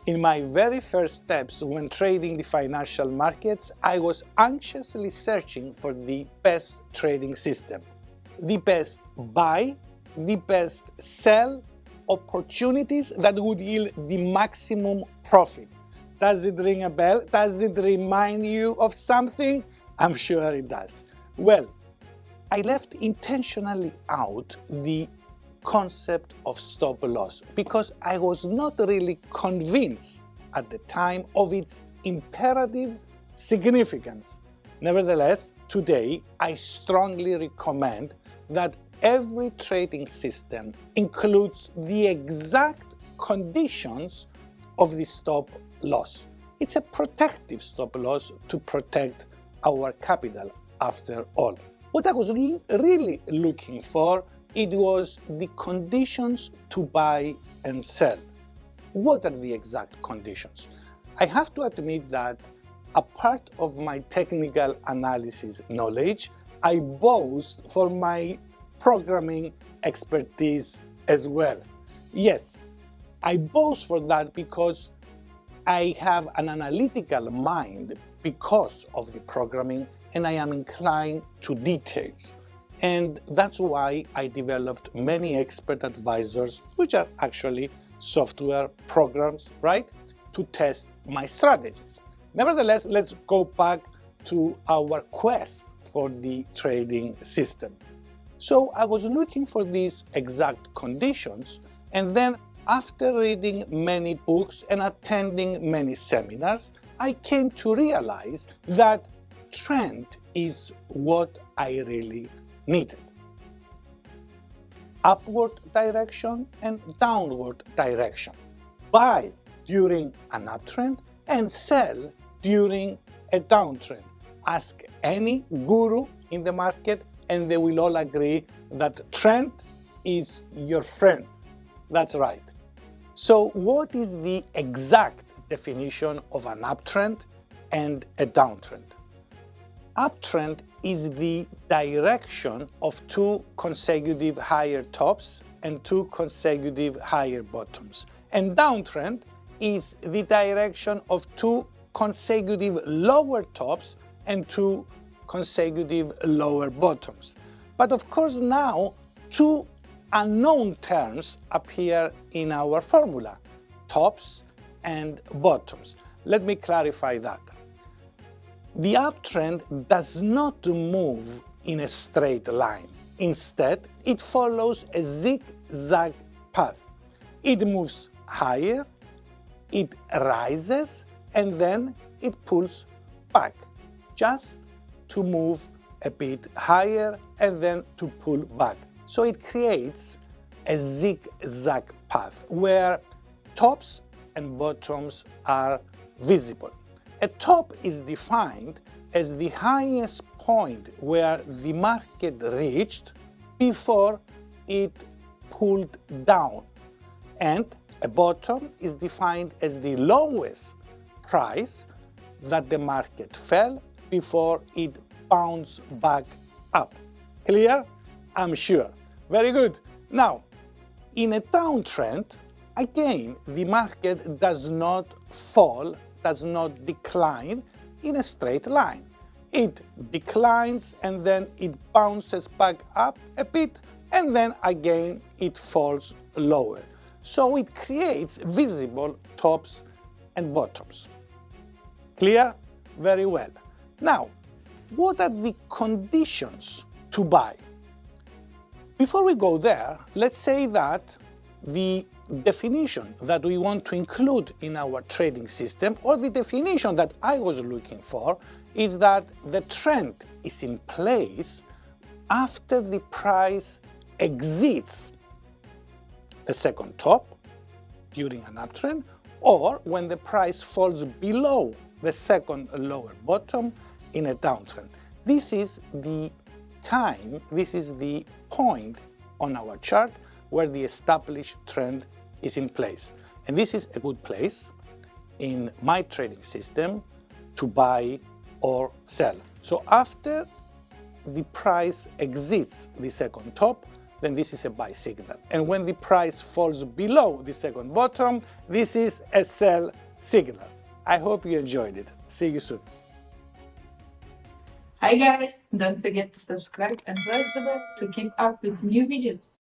In my very first steps when trading the financial markets, I was anxiously searching for the best trading system, the best buy, the best sell opportunities that would yield the maximum profit. Does it ring a bell? Does it remind you of something? I'm sure it does. Well, I left intentionally out the concept of stop loss because I was not really convinced at the time of its imperative significance. Nevertheless, today I strongly recommend that every trading system includes the exact conditions of the stop loss. It's a protective stop loss to protect our capital after all. What I was really looking for, it was the conditions to buy and sell. What are the exact conditions? I have to admit that a part of my technical analysis knowledge, I boast for my programming expertise as well. Yes, I boast for that because I have an analytical mind because of the programming and I am inclined to details. And that's why I developed many expert advisors, which are actually software programs, right, to test my strategies. Nevertheless, let's go back to our quest for the trading system. So I was looking for these exact conditions, and then after reading many books and attending many seminars, I came to realize that trend is what I really needed. Upward direction and downward direction. Buy during an uptrend and sell during a downtrend. Ask any guru in the market and they will all agree that trend is your friend. That's right. So what is the exact definition of an uptrend and a downtrend? Uptrend is the direction of two consecutive higher tops and two consecutive higher bottoms. And downtrend is the direction of two consecutive lower tops and two consecutive lower bottoms. But of course now two unknown terms appear in our formula, tops and bottoms. Let me clarify that. The uptrend does not move in a straight line. Instead, it follows a zigzag path. It moves higher, it rises, and then it pulls back, just to move a bit higher and then to pull back. So it creates a zigzag path where tops and bottoms are visible. A top is defined as the highest point where the market reached before it pulled down, and a bottom is defined as the lowest price that the market fell before it bounced back up. Clear? I'm sure. Very good. Now, in a downtrend, again, the market does not fall, does not decline in a straight line. It declines and then it bounces back up a bit and then again it falls lower. So it creates visible tops and bottoms. Clear? Very well. Now, what are the conditions to buy? Before we go there, let's say that the definition that we want to include in our trading system, or the definition that I was looking for, is that the trend is in place after the price exceeds the second top during an uptrend, or when the price falls below the second lower bottom in a downtrend. This is the time, this is the point on our chart where the established trend is in place. And this is a good place in my trading system to buy or sell. So after the price exceeds the second top, then this is a buy signal. And when the price falls below the second bottom, this is a sell signal. I hope you enjoyed it. See you soon. Hi guys, don't forget to subscribe and press the bell to keep up with new videos.